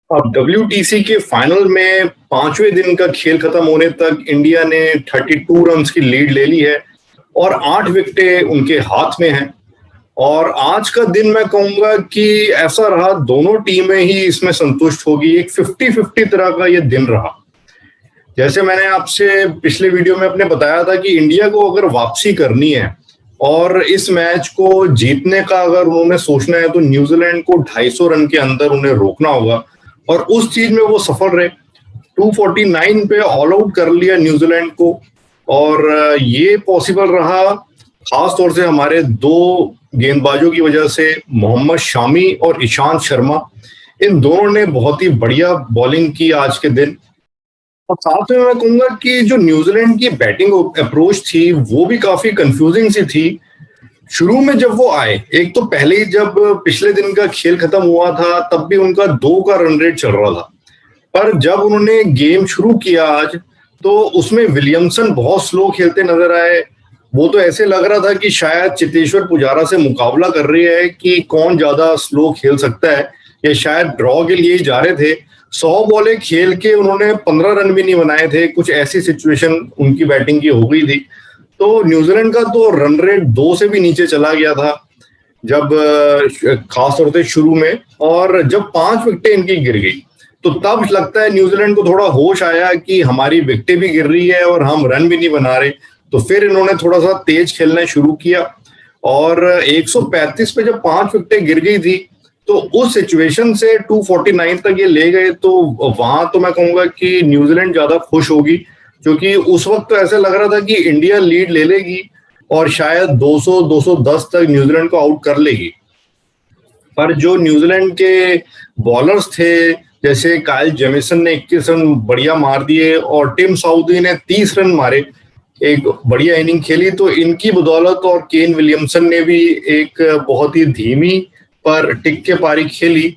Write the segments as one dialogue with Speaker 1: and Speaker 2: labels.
Speaker 1: अब WTC के final में पांचवें दिन का खेल खत्म होने तक इंडिया ने 32 रन की लीड ले ली है और 8 विकेटें उनके हाथ में हैं। और आज का दिन मैं कहूंगा कि ऐसा रहा, दोनों टीमें ही इसमें संतुष्ट होगी। एक 50-50 तरह का ये दिन रहा। जैसे मैंने आपसे पिछले वीडियो में अपने बताया था कि इंडिया को अगर वापसी करनी है और इस मैच को जीतने का अगर उन्होंने सोचना है तो न्यूजीलैंड को 250 रन के अंदर उन्हें रोकना होगा, और उस चीज में वो सफल रहे। 249 पे ऑल आउट कर लिया न्यूजीलैंड को, और ये पॉसिबल रहा खास तौर से हमारे दो गेंदबाजों की वजह से, मोहम्मद शामी और ईशांत शर्मा। इन दोनों ने बहुत ही बढ़िया बॉलिंग की आज के दिन। और साथ में मैं कहूंगा कि जो न्यूजीलैंड की बैटिंग अप्रोच थी वो भी काफी कंफ्यूजिंग सी थी। शुरू में जब वो आए, एक तो पहले ही जब पिछले दिन का खेल खत्म हुआ था तब भी उनका 2 का रन रेट चल रहा था, पर जब उन्होंने गेम शुरू किया आज तो उसमें विलियमसन बहुत स्लो खेलते नजर आए। वो तो ऐसे लग रहा था कि शायद चेतेश्वर पुजारा से मुकाबला कर रही है कि कौन ज्यादा स्लो खेल सकता है, या शायद ड्रॉ के लिए ही जा रहे थे। 100 बॉलें खेल के उन्होंने 15 रन भी नहीं बनाए थे, कुछ ऐसी सिचुएशन उनकी बैटिंग की हो गई थी। तो न्यूजीलैंड का तो रन रेट 2 से भी नीचे चला गया था जब खास तौर से शुरू में, और जब 5 विकेटें इनकी गिर गई तो तब लगता है न्यूजीलैंड को थोड़ा होश आया कि हमारी विकेटें भी गिर रही है और हम रन भी नहीं बना रहे। तो फिर इन्होंने थोड़ा सा तेज खेलना शुरू किया, और 135 पे जब 5 विकेटें गिर गई थी तो उस सिचुएशन से 249 तक ये ले गए। तो वहां तो मैं कहूंगा कि न्यूजीलैंड ज्यादा खुश होगी, क्योंकि उस वक्त तो ऐसा लग रहा था कि इंडिया लीड ले लेगी और शायद 200-210 तक न्यूजीलैंड को आउट कर लेगी। पर जो न्यूजीलैंड के बॉलर्स थे, जैसे काइल जेमिसन ने 21 रन बढ़िया मार दिए और टिम साउदी ने 30 रन मारे, एक बढ़िया इनिंग खेली। तो इनकी बदौलत और केन विलियमसन ने भी एक बहुत ही धीमी पर टिक के पारी खेली,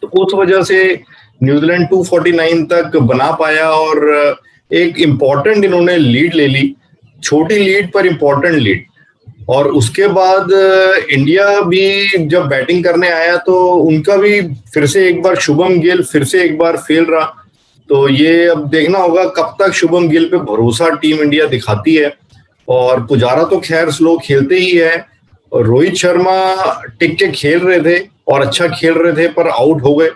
Speaker 1: तो उस वजह से न्यूजीलैंड 249 तक बना पाया और एक इम्पॉर्टेंट इन्होंने लीड ले ली, छोटी लीड पर इम्पॉर्टेंट लीड। और उसके बाद इंडिया भी जब बैटिंग करने आया तो उनका भी फिर से एक बार शुभम गिल फिर से एक बार फेल रहा। तो ये अब देखना होगा कब तक शुभम गिल पे भरोसा टीम इंडिया दिखाती है। और पुजारा तो खैर स्लो खेलते ही है, और रोहित शर्मा टिक के खेल रहे थे और अच्छा खेल रहे थे पर आउट हो गए।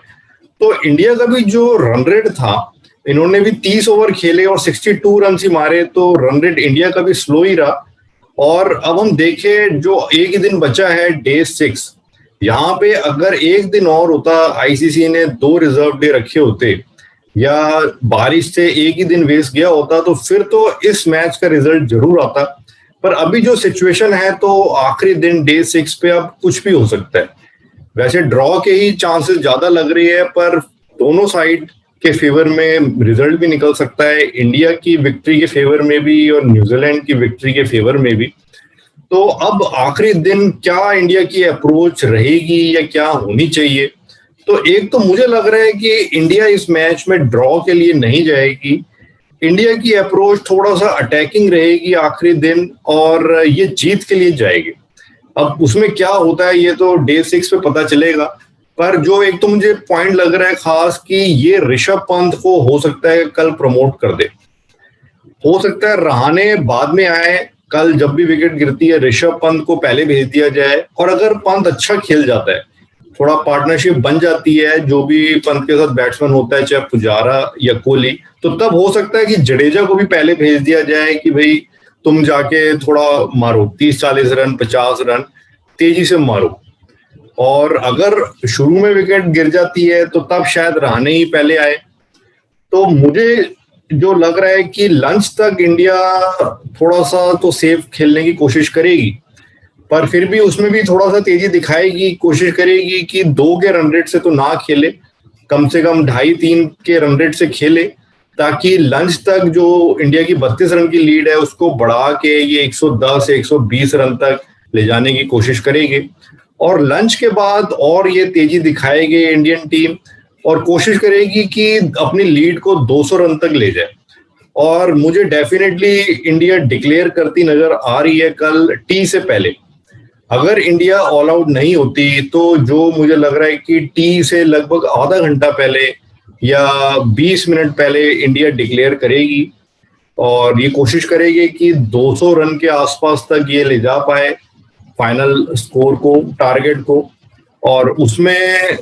Speaker 1: तो इंडिया का भी जो रन रेट था, इन्होंने भी 30 ओवर खेले और 62 रन ही मारे, तो रन रेट इंडिया का भी स्लो ही रहा। और अब हम देखें जो एक ही दिन बचा है डे 6, यहाँ पे अगर एक दिन और होता, आईसीसी ने 2 रिजर्व डे रखे होते या बारिश से एक ही दिन वेस्ट गया होता तो फिर तो इस मैच का रिजल्ट जरूर आता। पर अभी जो सिचुएशन है तो आखिरी दिन डे 6 पे अब कुछ भी हो सकता है। वैसे ड्रॉ के ही चांसेस ज्यादा लग रही है, पर दोनों साइड के फेवर में रिजल्ट भी निकल सकता है, इंडिया की विक्ट्री के फेवर में भी और न्यूजीलैंड की विक्ट्री के फेवर में भी। तो अब आखिरी दिन क्या इंडिया की अप्रोच रहेगी या क्या होनी चाहिए? तो एक तो मुझे लग रहा है कि इंडिया इस मैच में ड्रॉ के लिए नहीं जाएगी। इंडिया की अप्रोच थोड़ा सा अटैकिंग रहेगी आखिरी दिन, और ये जीत के लिए जाएगी। अब उसमें क्या होता है ये तो डे 6 पे पता चलेगा। पर जो एक तो मुझे पॉइंट लग रहा है खास कि ये ऋषभ पंत को हो सकता है कल प्रमोट कर दे, हो सकता है रहाणे बाद में आए। कल जब भी विकेट गिरती है ऋषभ पंत को पहले भेज दिया जाए, और अगर पंत अच्छा खेल जाता है, थोड़ा पार्टनरशिप बन जाती है, जो भी पंत के साथ बैट्समैन होता है चाहे पुजारा या कोहली, तो तब हो सकता है कि जडेजा को भी पहले भेज दिया जाए कि भाई तुम जाके थोड़ा मारो 30-40 रन 50 रन तेजी से मारो। और अगर शुरू में विकेट गिर जाती है तो तब शायद रहाणे ही पहले आए। तो मुझे जो लग रहा है कि लंच तक इंडिया थोड़ा सा तो सेफ खेलने की कोशिश करेगी, पर फिर भी उसमें भी थोड़ा सा तेजी दिखाएगी, कोशिश करेगी कि 2 के रन रेट से तो ना खेले, कम से कम 2.5-3 के रन रेट से खेले, ताकि लंच तक जो इंडिया की 32 रन की लीड है उसको बढ़ा के ये 110-120 रन तक ले जाने की कोशिश करेगी। और लंच के बाद और ये तेजी दिखाएगी इंडियन टीम, और कोशिश करेगी कि अपनी लीड को 200 रन तक ले जाए। और मुझे डेफिनेटली इंडिया डिक्लेयर करती नजर आ रही है कल टी से पहले। अगर इंडिया ऑल आउट नहीं होती तो जो मुझे लग रहा है कि टी से लगभग आधा घंटा पहले या 20 मिनट पहले इंडिया डिक्लेयर करेगी और ये कोशिश करेगी कि 200 रन के आसपास तक ये ले जा पाए फाइनल स्कोर को, टारगेट को। और उसमें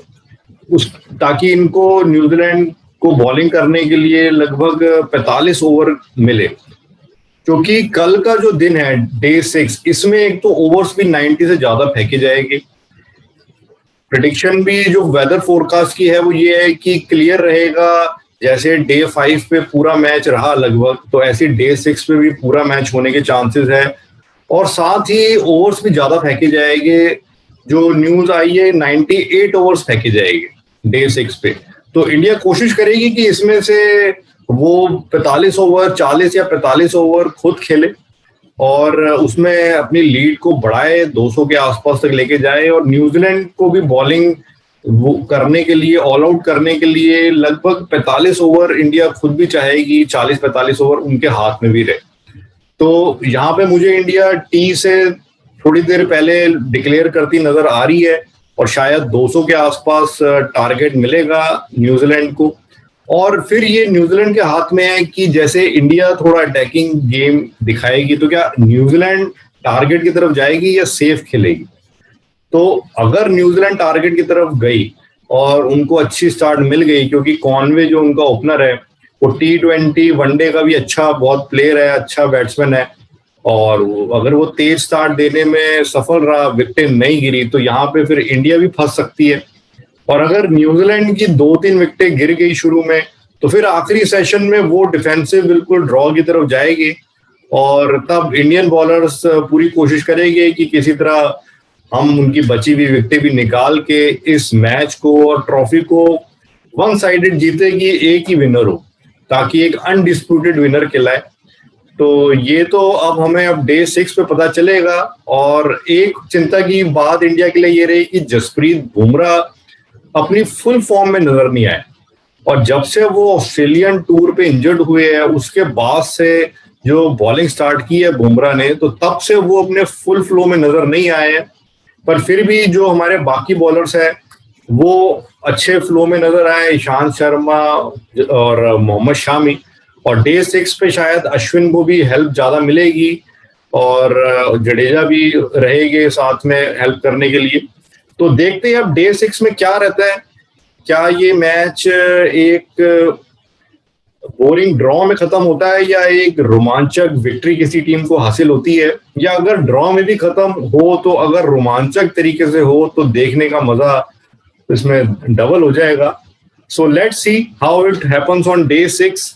Speaker 1: ताकि इनको न्यूजीलैंड को बॉलिंग करने के लिए लगभग 45 ओवर मिले, क्योंकि कल का जो दिन है डे 6, इसमें एक तो ओवर्स भी 90 से ज्यादा फेंके जाएंगे। प्रिडिक्शन भी जो वेदर फोरकास्ट की है वो ये है कि क्लियर रहेगा, जैसे डे 5 पे पूरा मैच रहा लगभग, तो ऐसे डे 6 पे भी पूरा मैच होने के चांसेस है। और साथ ही ओवर्स भी ज्यादा फेंके जाएंगे। जो न्यूज आई है 98 ओवर्स फेंके जाएंगे डे 6 पे। तो इंडिया कोशिश करेगी कि इसमें से वो 45 ओवर, 40 या 45 ओवर खुद खेले और उसमें अपनी लीड को बढ़ाए, 200 के आसपास तक लेके जाए। और न्यूजीलैंड को भी बॉलिंग वो करने के लिए, ऑल आउट करने के लिए लगभग 45 ओवर इंडिया खुद भी चाहेगी, 40-45 ओवर उनके हाथ में भी रहे। तो यहाँ पे मुझे इंडिया टी से थोड़ी देर पहले डिक्लेयर करती नजर आ रही है और शायद 200 के आसपास टारगेट मिलेगा न्यूजीलैंड को। और फिर ये न्यूजीलैंड के हाथ में है कि जैसे इंडिया थोड़ा अटैकिंग गेम दिखाएगी तो क्या न्यूजीलैंड टारगेट की तरफ जाएगी या सेफ खेलेगी। तो अगर न्यूजीलैंड टारगेट की तरफ गई और उनको अच्छी स्टार्ट मिल गई, क्योंकि कॉनवे जो उनका ओपनर है वो T20 वनडे का भी अच्छा बहुत प्लेयर है, अच्छा बैट्समैन है, और अगर वो तेज स्टार्ट देने में सफल रहा, विकेटें नहीं गिरी, तो यहाँ पे फिर इंडिया भी फंस सकती है। और अगर न्यूजीलैंड की 2-3 विकेटें गिर गई शुरू में, तो फिर आखिरी सेशन में वो डिफेंसिव बिल्कुल ड्रॉ की तरफ जाएगी और तब इंडियन बॉलर्स पूरी कोशिश करेंगे कि किसी तरह हम उनकी बची हुई विकेटें भी निकाल के इस मैच को और ट्रॉफी को वन साइडेड जीतेगी, एक ही विनर हो, ताकि एक अनडिस्प्यूटेड विनर कहलाए। तो ये तो अब हमें अब डे 6 पे पता चलेगा। और एक चिंता की बात इंडिया के लिए ये रही कि जसप्रीत बुमराह अपनी फुल फॉर्म में नजर नहीं आए, और जब से वो ऑस्ट्रेलियन टूर पे इंजर्ड हुए हैं उसके बाद से जो बॉलिंग स्टार्ट की है बुमराह ने, तो तब से वो अपने फुल फ्लो में नजर नहीं आए हैं। पर फिर भी जो हमारे बाकी बॉलर्स हैं वो अच्छे फ्लो में नजर आए, ईशांत शर्मा और मोहम्मद शामी। और डे 6 पे शायद अश्विन को भी हेल्प ज्यादा मिलेगी और जडेजा भी रहेंगे साथ में हेल्प करने के लिए। तो देखते हैं अब डे 6 में क्या रहता है। क्या ये मैच एक बोरिंग ड्रॉ में खत्म होता है या एक रोमांचक विक्ट्री किसी टीम को हासिल होती है, या अगर ड्रॉ में भी खत्म हो तो अगर रोमांचक तरीके से हो तो देखने का मजा इसमें डबल हो जाएगा। So let's see how it happens on day 6।